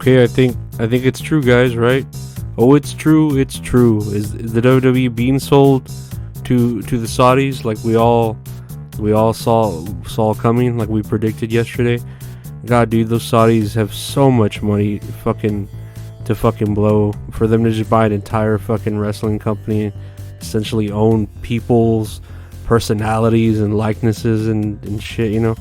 Okay, I think it's true, guys. Right? Oh, it's true. It's true. Is the WWE being sold to the Saudis like we all saw coming, like we predicted yesterday? God, dude, those Saudis have so much money, fucking blow for them to just buy an entire fucking wrestling company, essentially own people's personalities and likenesses and shit. Man,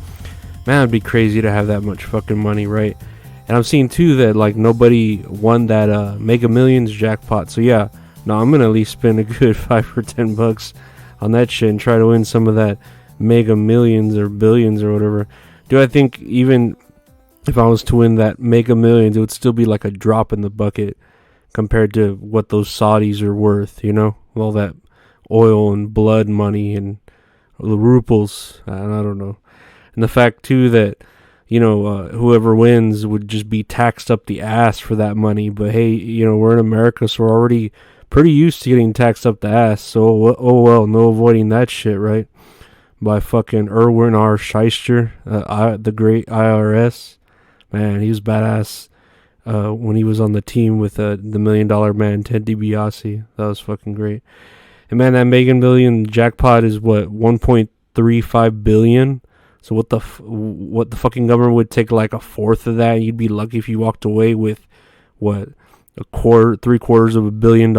it'd be crazy to have that much fucking money, right? And I'm seeing too that like nobody won that Mega Millions jackpot. So yeah, no, I'm gonna at least spend a good $5 or $10 on that shit and try to win some of that Mega Millions or billions or whatever. Do I think even if I was to win that Mega Millions, it would still be like a drop in the bucket compared to what those Saudis are worth, all that oil and blood money and the ruples. I don't know. And the fact too that whoever wins would just be taxed up the ass for that money. But hey, we're in America, so we're already pretty used to getting taxed up the ass. So, oh well, no avoiding that shit, right? By fucking Erwin R. Shyster, the great IRS. Man, he was badass when he was on the team with the $1 Million Man, Ted DiBiase. That was fucking great. And man, that Mega Million jackpot is what, 1.35 billion. So what the fucking government would take like a fourth of that, and you'd be lucky if you walked away with what, $750 million.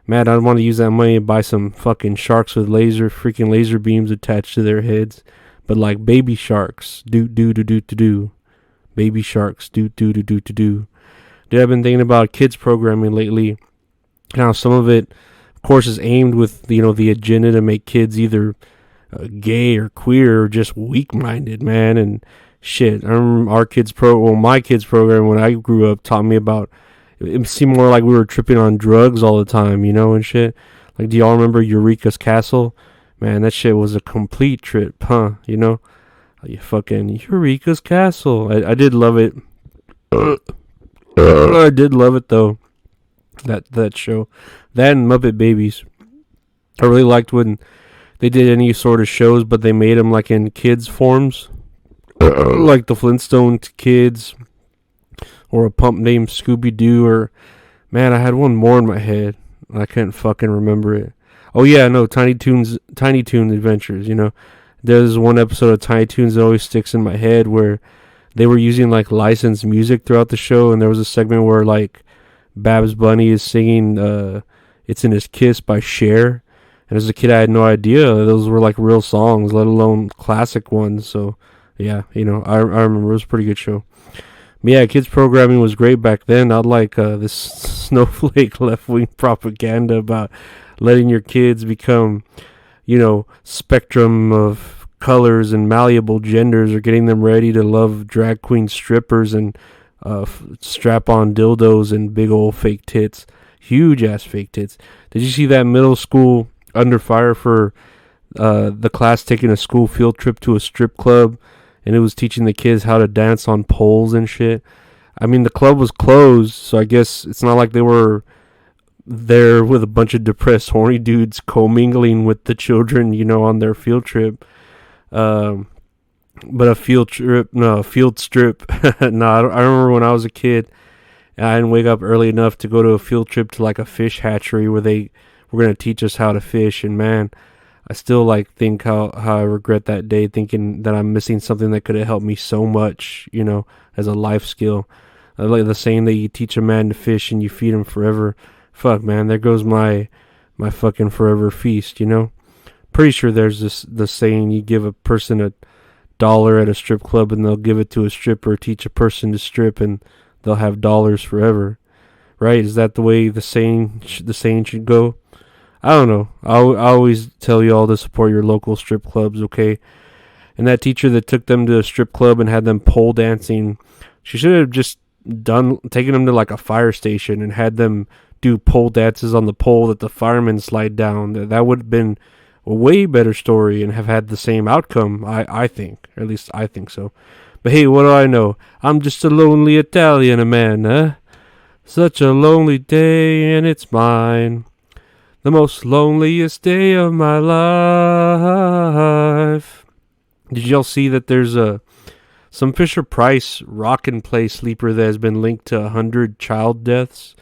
Man, I'd want to use that money to buy some fucking sharks with freaking laser beams attached to their heads, but like baby sharks, do, baby sharks, do. Dude, I've been thinking about kids programming lately. Now, some of it, of course, is aimed with the agenda to make kids either gay or queer or just weak-minded, man, and shit. I remember my kids program when I grew up taught me about. It seemed more like we were tripping on drugs all the time, and shit. Like, do y'all remember Eureka's Castle? Man, that shit was a complete trip, huh? Fucking Eureka's Castle. I did love it. I did love it though. That show, that and Muppet Babies. I really liked when they did any sort of shows, but they made them like in kids forms, like the Flintstone kids, or a pump named Scooby Doo, or man, I had one more in my head. I couldn't fucking remember it. Oh yeah, no, Tiny Toon Adventures. There's one episode of Tiny Toons that always sticks in my head where they were using like licensed music throughout the show, and there was a segment where like Babs Bunny is singing "It's in His Kiss" by Cher. And as a kid, I had no idea those were like real songs, let alone classic ones. So, yeah, I remember it was a pretty good show. But yeah, kids programming was great back then. Not like this snowflake left-wing propaganda about letting your kids become, spectrum of colors and malleable genders, or getting them ready to love drag queen strippers and strap-on dildos and big old fake tits. Huge-ass fake tits. Did you see that middle school under fire for the class taking a school field trip to a strip club, and it was teaching the kids how to dance on poles and shit? I mean, the club was closed, so I guess it's not like they were there with a bunch of depressed, horny dudes commingling with the children, on their field trip. But a field strip. No, I remember when I was a kid, I didn't wake up early enough to go to a field trip to like a fish hatchery where they were going to teach us how to fish. And man, I still like think how I regret that day, thinking that I'm missing something that could have helped me so much, as a life skill. Like the saying that you teach a man to fish and you feed him forever. Fuck, man, there goes my fucking forever feast, Pretty sure there's the saying, you give a person $1 at a strip club and they'll give it to a stripper, teach a person to strip, and they'll have dollars forever. Right? Is that the way the saying should go? I don't know. I always tell you all to support your local strip clubs, okay? And that teacher that took them to a strip club and had them pole dancing, she should have just taken them to like a fire station and had them do pole dances on the pole that the firemen slide down. That would have been a way better story and have had the same outcome, I think. Or at least I think so. But hey, what do I know? I'm just a lonely Italian man, huh? Such a lonely day and it's mine. The most loneliest day of my life. Did y'all see that there's a some Fisher Price rock and play sleeper that has been linked to 100 child deaths.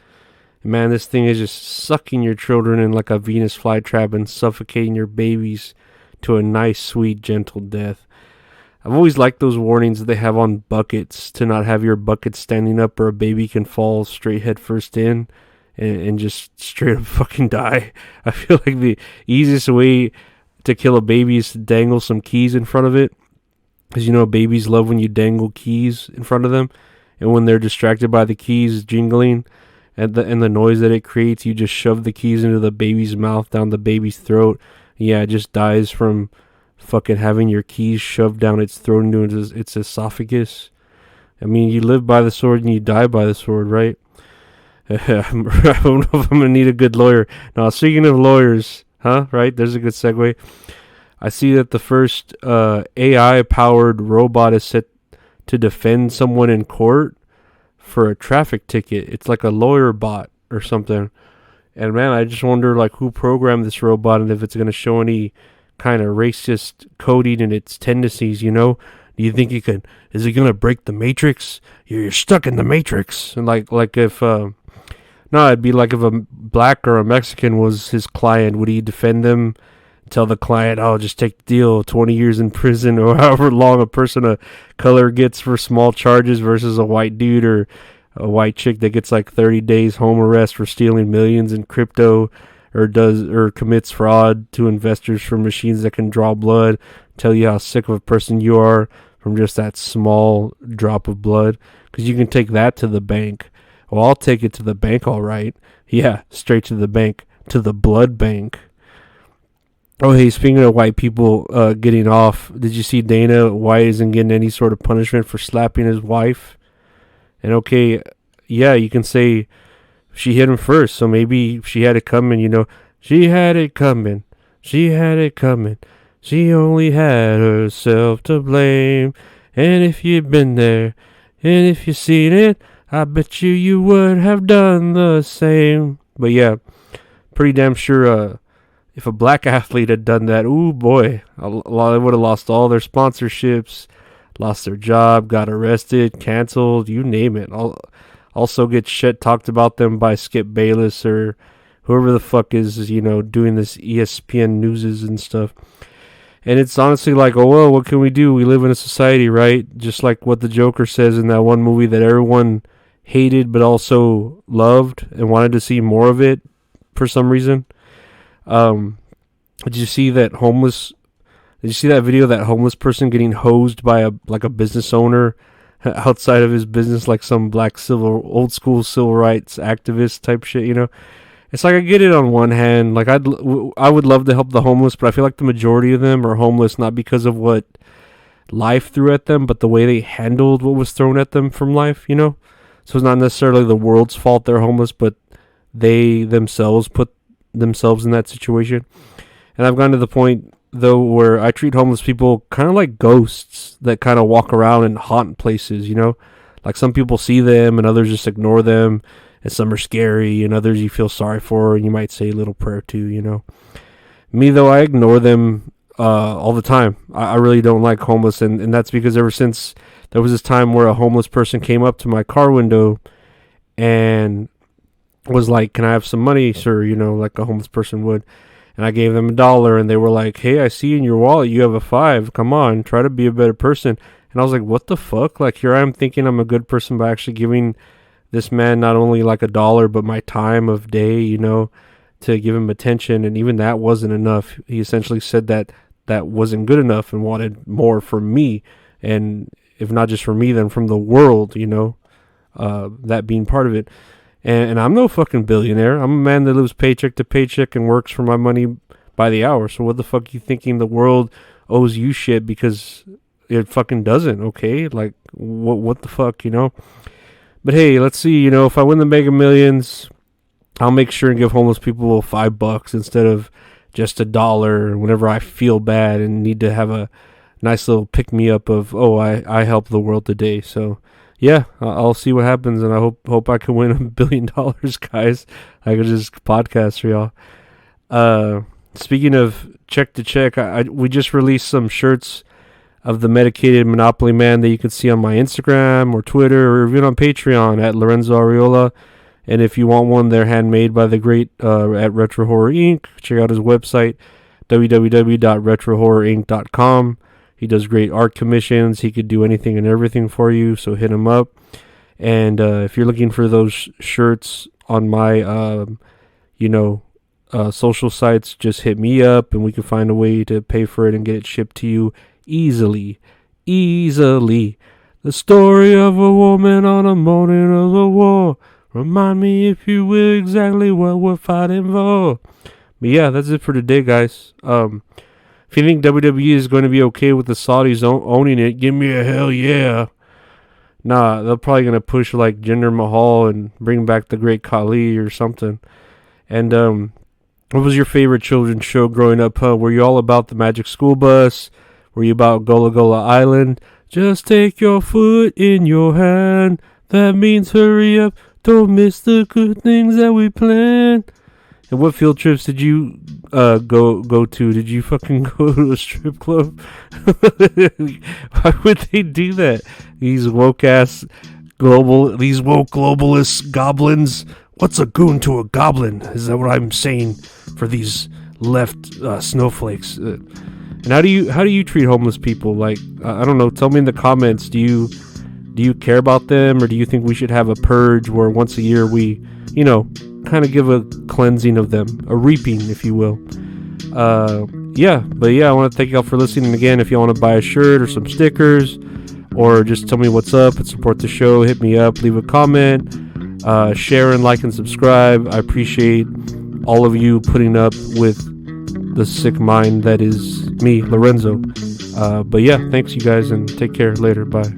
Man, this thing is just sucking your children in like a Venus flytrap and suffocating your babies to a nice, sweet, gentle death. I've always liked those warnings that they have on buckets to not have your bucket standing up or a baby can fall straight head first in and just straight up fucking die. I feel like the easiest way to kill a baby is to dangle some keys in front of it. Because you know, babies love when you dangle keys in front of them. And when they're distracted by the keys jingling and the noise that it creates, you just shove the keys into the baby's mouth, down the baby's throat. Yeah, it just dies from fucking having your keys shoved down its throat into its esophagus. I mean, you live by the sword and you die by the sword, right? I don't know if I'm going to need a good lawyer. Now, speaking of lawyers, right? There's a good segue. I see that the first AI-powered robot is set to defend someone in court for a traffic ticket. It's like a lawyer bot or something. And man, I just wonder like who programmed this robot and if it's going to show any kind of racist coding in its tendencies, you know? Do you think is it going to break the matrix? You're stuck in the matrix. And like if no, it'd be like if a black or a Mexican was his client, would he defend them? Tell the client, oh, just take the deal, 20 years in prison, or however long a person of color gets for small charges versus a white dude or a white chick that gets like 30 days home arrest for stealing millions in crypto or commits fraud to investors for machines that can draw blood, tell you how sick of a person you are from just that small drop of blood, because you can take that to the bank. Well, I'll take it to the bank, all right. Yeah, straight to the bank, to the blood bank. Oh, hey, speaking of white people getting off, did you see Dana White isn't getting any sort of punishment for slapping his wife? And okay, yeah, you can say she hit him first, so maybe she had it coming, you know. She had it coming. She had it coming. She only had herself to blame. And if you'd been there, and if you seen it, I bet you would have done the same. But yeah, pretty damn sure if a black athlete had done that, ooh boy, they would have lost all their sponsorships, lost their job, got arrested, canceled, you name it. Also get shit talked about them by Skip Bayless or whoever the fuck is, you know, doing this ESPN newses and stuff. And it's honestly like, oh, well, what can we do? We live in a society, right? Just like what the Joker says in that one movie that everyone hated but also loved and wanted to see more of it for some reason. Did you see that video of that homeless person getting hosed by a business owner outside of his business, like some black old school civil rights activist type shit, you know? It's like I get it on one hand, like I would love to help the homeless, but I feel like the majority of them are homeless not because of what life threw at them, but the way they handled what was thrown at them from life, you know? So it's not necessarily the world's fault they're homeless, but they themselves put themselves in that situation. And I've gotten to the point, though, where I treat homeless people kind of like ghosts that kind of walk around and haunt places, you know? Like some people see them and others just ignore them, and some are scary and others you feel sorry for and you might say a little prayer to, you know? Me, though, I ignore them all the time. I really don't like homeless, and that's because ever since there was this time where a homeless person came up to my car window and was like, can I have some money, sir? You know, like a homeless person would. And I gave them $1 and they were like, hey, I see in your wallet you have a 5. Come on, try to be a better person. And I was like, what the fuck? Like, here I am thinking I'm a good person by actually giving this man not only like $1, but my time of day, you know, to give him attention. And even that wasn't enough. He essentially said that wasn't good enough and wanted more from me. And if not just from me, then from the world, you know, that being part of it. And I'm no fucking billionaire. I'm a man that lives paycheck to paycheck and works for my money by the hour. So what the fuck you thinking the world owes you shit because it fucking doesn't, okay? Like, what the fuck, you know? But hey, let's see, you know, if I win the Mega Millions, I'll make sure and give homeless people $5 instead of just $1 whenever I feel bad and need to have a nice little pick-me-up of, oh, I helped the world today, so... Yeah, I'll see what happens, and I hope I can win $1 billion, guys. I could just podcast for y'all. Speaking of check to check, we just released some shirts of the medicated Monopoly Man that you can see on my Instagram or Twitter or even on Patreon at Lorenzo Ariola. And if you want one, they're handmade by the great at Retro Horror Inc. Check out his website, www.retrohorrorinc.com. He does great art commissions. He could do anything and everything for you, so hit him up. And if you're looking for those shirts on my, social sites, just hit me up and we can find a way to pay for it and get it shipped to you easily. The story of a woman on a morning of the war. Remind me, if you will, exactly what we're fighting for. But yeah, that's it for today, guys. If you think WWE is going to be okay with the Saudis owning it, give me a hell yeah. Nah, they're probably going to push like Jinder Mahal and bring back the great Khali or something. And what was your favorite children's show growing up, huh? Were you all about the Magic School Bus? Were you about Gullah Gullah Island? Just take your foot in your hand. That means hurry up. Don't miss the good things that we plan. And what field trips did you go to? Did you fucking go to a strip club? Why would they do that? These woke globalist goblins. What's a goon to a goblin? Is that what I'm saying for these left snowflakes? And how do you treat homeless people? Like, I don't know. Tell me in the comments. Do you care about them, or do you think we should have a purge where once a year we, kind of give a cleansing of them, a reaping, if you will? I want to thank y'all for listening. Again, if y'all want to buy a shirt or some stickers, or just tell me what's up and support the show, hit me up, leave a comment, share and like and subscribe. I appreciate all of you putting up with the sick mind that is me, Lorenzo. Thanks you guys, and take care. Later. Bye.